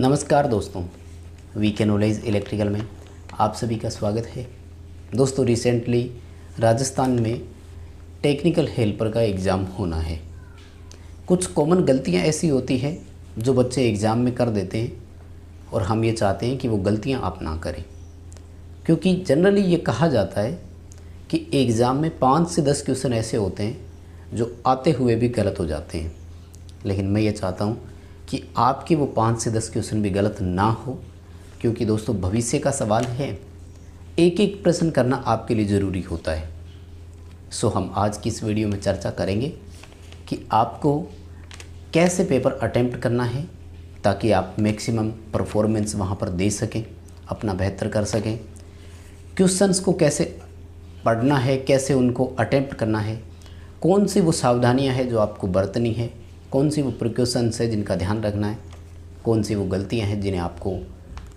नमस्कार दोस्तों, VK knowledge electrical में आप सभी का स्वागत है। दोस्तों, रिसेंटली राजस्थान में टेक्निकल हेल्पर का एग्ज़ाम होना है। कुछ कॉमन गलतियां ऐसी होती हैं जो बच्चे एग्ज़ाम में कर देते हैं और हम ये चाहते हैं कि वो गलतियां आप ना करें, क्योंकि जनरली ये कहा जाता है कि एग्ज़ाम में 5 से 10 क्वेश्चन ऐसे होते हैं जो आते हुए भी गलत हो जाते हैं। लेकिन मैं ये चाहता हूँ कि आपके वो 5 से 10 क्वेश्चन भी गलत ना हो, क्योंकि दोस्तों भविष्य का सवाल है। एक एक प्रश्न करना आपके लिए ज़रूरी होता है। सो हम आज की इस वीडियो में चर्चा करेंगे कि आपको कैसे पेपर अटेम्प्ट करना है ताकि आप मैक्सिमम परफॉर्मेंस वहाँ पर दे सकें, अपना बेहतर कर सकें। क्वेश्चंस को कैसे पढ़ना है, कैसे उनको अटेम्प्ट करना है, कौन सी वो सावधानियाँ हैं जो आपको बरतनी है, कौन सी वो प्रिकॉशंस है जिनका ध्यान रखना है, कौन सी वो गलतियां हैं जिन्हें आपको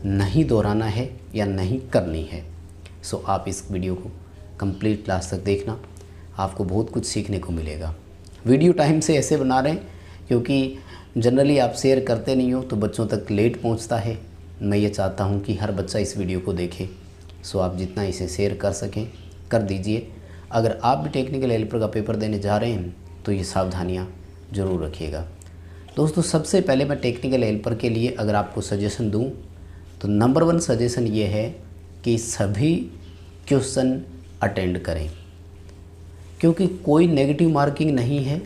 नहीं दोहराना है या नहीं करनी है। सो आप इस वीडियो को कंप्लीट लास्ट तक देखना, आपको बहुत कुछ सीखने को मिलेगा। वीडियो टाइम से ऐसे बना रहे हैं क्योंकि जनरली आप शेयर करते नहीं हो तो बच्चों तक लेट पहुंचता है। मैं ये चाहता हूं कि हर बच्चा इस वीडियो को देखे। सो आप जितना इसे शेयर कर सकें कर दीजिए। अगर आप भी टेक्निकल हेल्पर का पेपर देने जा रहे हैं तो ये सावधानियाँ ज़रूर रखिएगा। दोस्तों, सबसे पहले मैं टेक्निकल हेल्पर के लिए अगर आपको सजेशन दूं तो नंबर 1 सजेशन ये है कि सभी क्वेश्चन अटेंड करें, क्योंकि कोई नेगेटिव मार्किंग नहीं है।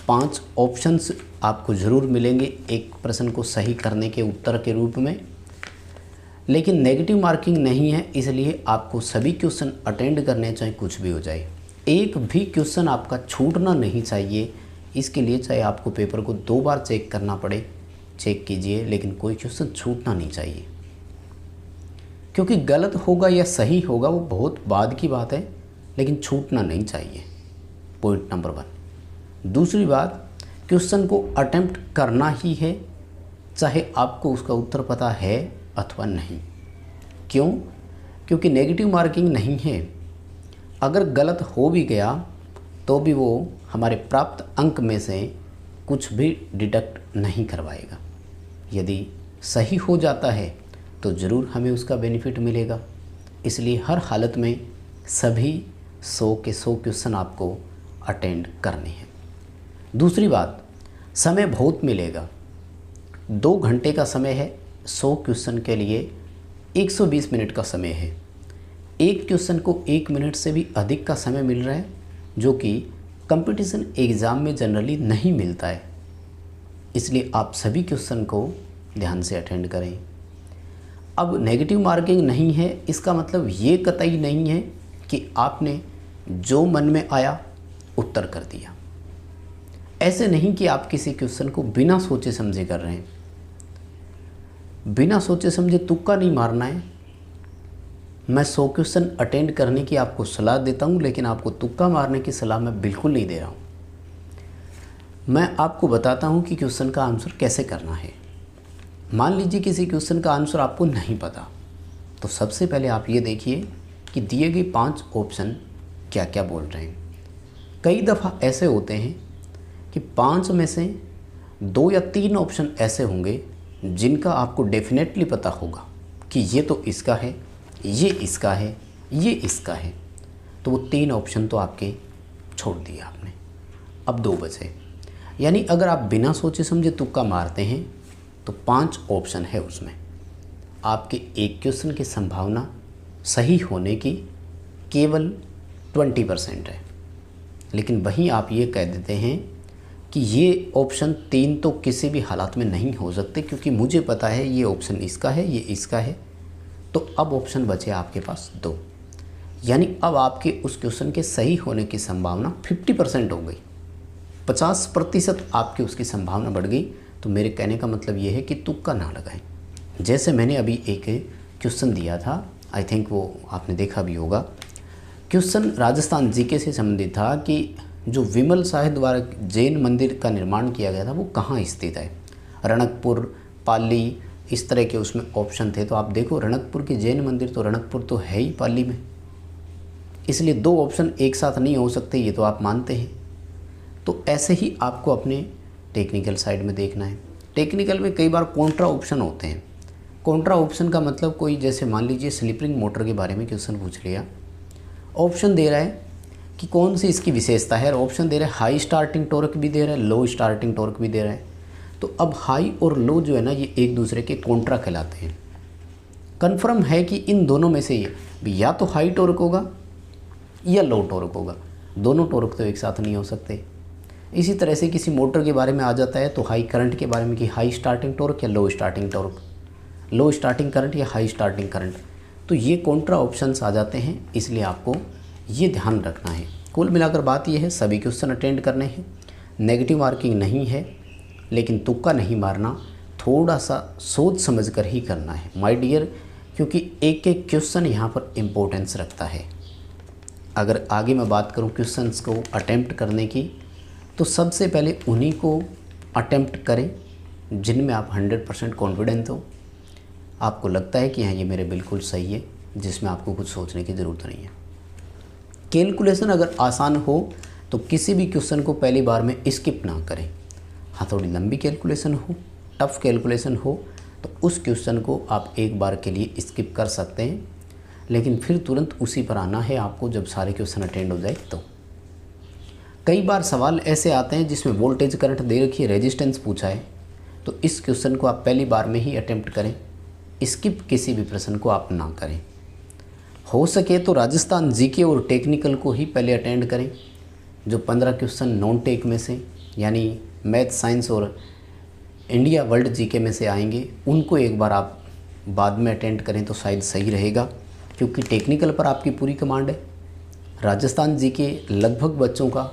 5 ऑप्शंस आपको ज़रूर मिलेंगे एक प्रश्न को सही करने के उत्तर के रूप में, लेकिन नेगेटिव मार्किंग नहीं है, इसलिए आपको सभी क्वेश्चन अटेंड करने चाहे कुछ भी हो जाए। एक भी क्वेश्चन आपका छूटना नहीं चाहिए। इसके लिए चाहे आपको पेपर को 2 बार चेक करना पड़े, चेक कीजिए, लेकिन कोई क्वेश्चन छूटना नहीं चाहिए। क्योंकि गलत होगा या सही होगा वो बहुत बाद की बात है, लेकिन छूटना नहीं चाहिए। Point number 1। दूसरी बात, क्वेश्चन को अटेम्प्ट करना ही है, चाहे आपको उसका उत्तर पता है अथवा नहीं। क्यों? क्योंकि नेगेटिव मार्किंग नहीं है। अगर गलत हो भी गया तो भी वो हमारे प्राप्त अंक में से कुछ भी डिडक्ट नहीं करवाएगा। यदि सही हो जाता है तो ज़रूर हमें उसका बेनिफिट मिलेगा। इसलिए हर हालत में सभी 100 के 100 क्वेश्चन आपको अटेंड करने हैं। दूसरी बात, समय बहुत मिलेगा। 2 घंटे का समय है, 100 क्वेश्चन के लिए 120 मिनट का समय है। एक क्वेश्चन को 1 मिनट से भी अधिक का समय मिल रहा है, जो कि कंपटीशन एग्ज़ाम में जनरली नहीं मिलता है। इसलिए आप सभी क्वेश्चन को ध्यान से अटेंड करें। अब नेगेटिव मार्किंग नहीं है, इसका मतलब ये कतई नहीं है कि आपने जो मन में आया उत्तर कर दिया। ऐसे नहीं कि आप किसी क्वेश्चन को बिना सोचे समझे कर रहे हैं। बिना सोचे समझे तुक्का नहीं मारना है। मैं 100 क्वेश्चन अटेंड करने की आपको सलाह देता हूं, लेकिन आपको तुक्का मारने की सलाह मैं बिल्कुल नहीं दे रहा हूं। मैं आपको बताता हूं कि क्वेश्चन का आंसर कैसे करना है। मान लीजिए किसी क्वेश्चन का आंसर आपको नहीं पता, तो सबसे पहले आप ये देखिए कि दिए गए 5 ऑप्शन क्या क्या बोल रहे हैं। कई दफ़ा ऐसे होते हैं कि 5 में से 2 या 3 ऑप्शन ऐसे होंगे जिनका आपको डेफिनेटली पता होगा कि ये तो इसका है, ये इसका है, ये इसका है। तो वो 3 ऑप्शन तो आपके छोड़ दिए आपने, अब 2 बचे। यानी अगर आप बिना सोचे समझे तुक्का मारते हैं तो 5 ऑप्शन है, उसमें आपके एक क्वेश्चन की संभावना सही होने की केवल 20% है। लेकिन वहीं आप ये कह देते हैं कि ये ऑप्शन 3 तो किसी भी हालात में नहीं हो सकते, क्योंकि मुझे पता है ये ऑप्शन इसका है, ये इसका है। तो अब ऑप्शन बचे आपके पास 2। यानी अब आपके उस क्वेश्चन के सही होने की संभावना 50% हो गई, 50% आपकी उसकी संभावना बढ़ गई। तो मेरे कहने का मतलब ये है कि तुक्का ना लगाएं। जैसे मैंने अभी एक क्वेश्चन दिया था, आई थिंक वो आपने देखा भी होगा। क्वेश्चन राजस्थान जीके से संबंधित था कि जो विमल शाह द्वारा जैन मंदिर का निर्माण किया गया था वो कहाँ स्थित है। रणकपुर, पाली, इस तरह के उसमें ऑप्शन थे। तो आप देखो, रणकपुर के जैन मंदिर तो रणकपुर तो है ही पाली में, इसलिए 2 ऑप्शन एक साथ नहीं हो सकते, ये तो आप मानते हैं। तो ऐसे ही आपको अपने टेक्निकल साइड में देखना है। टेक्निकल में कई बार कॉन्ट्रा ऑप्शन होते हैं। कॉन्ट्रा ऑप्शन का मतलब कोई जैसे मान लीजिए स्लिप-रिंग मोटर के बारे में क्वेश्चन पूछ लिया, ऑप्शन दे रहा है कि कौन सी इसकी विशेषता है, और ऑप्शन दे रहा है हाई स्टार्टिंग टॉर्क भी दे रहा है, लो स्टार्टिंग टॉर्क भी दे रहा है। तो अब हाई और लो जो है ना, ये एक दूसरे के कॉन्ट्रा कहलाते हैं। कन्फर्म है कि इन दोनों में से ये या तो हाई टॉर्क होगा या लो टॉर्क होगा, दोनों टॉर्क तो एक साथ नहीं हो सकते। इसी तरह से किसी मोटर के बारे में आ जाता है तो हाई करंट के बारे में कि हाई स्टार्टिंग टॉर्क या लो स्टार्टिंग टॉर्क, लो स्टार्टिंग करंट या हाई स्टार्टिंग करंट, तो ये कॉन्ट्रा ऑप्शंस आ जाते हैं, इसलिए आपको ये ध्यान रखना है। कुल मिलाकर बात ये है, सभी क्वेश्चन अटेंड करने हैं, नेगेटिव मार्किंग नहीं है, लेकिन तुक्का नहीं मारना, थोड़ा सा सोच समझ कर ही करना है माय डियर, क्योंकि एक एक क्वेश्चन यहाँ पर इम्पोर्टेंस रखता है। अगर आगे मैं बात करूँ क्वेश्चंस को अटेम्प्ट करने की, तो सबसे पहले उन्हीं को अटेम्प्ट करें जिनमें आप 100% कॉन्फिडेंट हो, आपको लगता है कि हाँ ये मेरे बिल्कुल सही है, जिसमें आपको कुछ सोचने की ज़रूरत नहीं है। कैलकुलेशन अगर आसान हो तो किसी भी क्वेश्चन को पहली बार में स्किप ना करें। हाँ, थोड़ी लंबी कैलकुलेशन हो, टफ़ कैलकुलेशन हो, तो उस क्वेश्चन को आप एक बार के लिए स्किप कर सकते हैं, लेकिन फिर तुरंत उसी पर आना है आपको जब सारे क्वेश्चन अटेंड हो जाए। तो कई बार सवाल ऐसे आते हैं जिसमें वोल्टेज करंट दे रखी है, रेजिस्टेंस पूछा है, तो इस क्वेश्चन को आप पहली बार में ही अटेम्प्ट करें, स्किप किसी भी प्रश्न को आप ना करें। हो सके तो राजस्थान जीके और टेक्निकल को ही पहले अटेंड करें। जो 15 क्वेश्चन नॉन टेक में से यानी मैथ, साइंस और इंडिया वर्ल्ड जीके में से आएंगे, उनको एक बार आप बाद में अटेंड करें तो शायद सही रहेगा, क्योंकि टेक्निकल पर आपकी पूरी कमांड है। राजस्थान जीके लगभग बच्चों का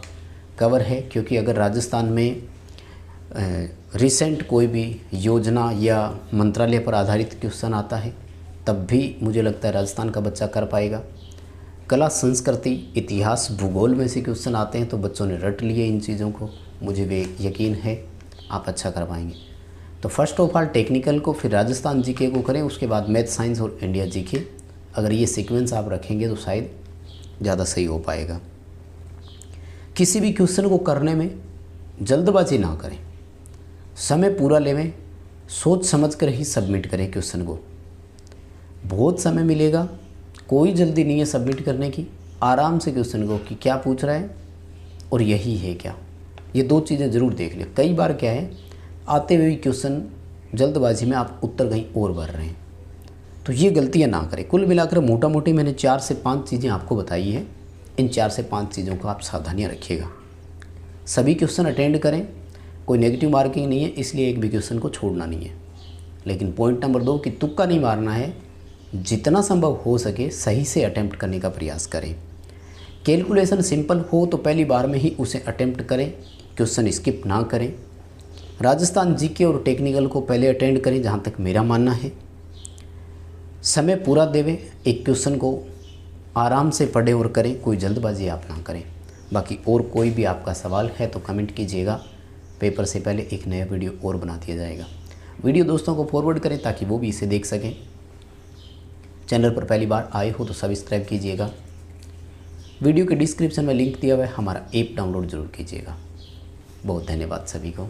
कवर है, क्योंकि अगर राजस्थान में रिसेंट कोई भी योजना या मंत्रालय पर आधारित क्वेश्चन आता है, तब भी मुझे लगता है राजस्थान का बच्चा कर पाएगा। कला, संस्कृति, इतिहास, भूगोल में से क्वेश्चन आते हैं तो बच्चों ने रट लिए इन चीज़ों को, मुझे वे यकीन है आप अच्छा कर पाएंगे। तो फर्स्ट ऑफ ऑल टेक्निकल को, फिर राजस्थान जीके को करें, उसके बाद मैथ, साइंस और इंडिया जीके। अगर ये सीक्वेंस आप रखेंगे तो शायद ज़्यादा सही हो पाएगा। किसी भी क्वेश्चन को करने में जल्दबाजी ना करें, समय पूरा लेवें, सोच समझ कर ही सबमिट करें क्वेश्चन को। बहुत समय मिलेगा, कोई जल्दी नहीं है सबमिट करने की। आराम से क्वेश्चन को कि क्या पूछ रहा है और यही है क्या, ये दो चीज़ें ज़रूर देख लें। कई बार क्या है, आते हुए क्वेश्चन जल्दबाजी में आप उत्तर कहीं और भर रहे हैं, तो ये गलतियाँ ना करें। कुल मिलाकर मोटा मोटी मैंने 4 से 5 चीज़ें आपको बताई है। इन 4 से 5 चीज़ों का आप सावधानियाँ रखिएगा। सभी क्वेश्चन अटेंड करें, कोई नेगेटिव मार्किंग नहीं है, इसलिए एक भी क्वेश्चन को छोड़ना नहीं है। लेकिन पॉइंट नंबर 2 कि तुक्का नहीं मारना है, जितना संभव हो सके सही से अटेम्प्ट करने का प्रयास करें। कैलकुलेशन सिंपल हो तो पहली बार में ही उसे अटेम्प्ट करें, क्वेश्चन स्किप ना करें। राजस्थान जीके और टेक्निकल को पहले अटेंड करें, जहाँ तक मेरा मानना है। समय पूरा देवें, एक क्वेश्चन को आराम से पढ़ें और करें, कोई जल्दबाजी आप ना करें। बाकी और कोई भी आपका सवाल है तो कमेंट कीजिएगा, पेपर से पहले एक नया वीडियो और बना दिया जाएगा। वीडियो दोस्तों को फॉरवर्ड करें ताकि वो भी इसे देख सकें। चैनल पर पहली बार आए हो तो सब्सक्राइब कीजिएगा। वीडियो के डिस्क्रिप्शन में लिंक दिया हुआ है, हमारा ऐप डाउनलोड ज़रूर कीजिएगा। बहुत धन्यवाद सभी को।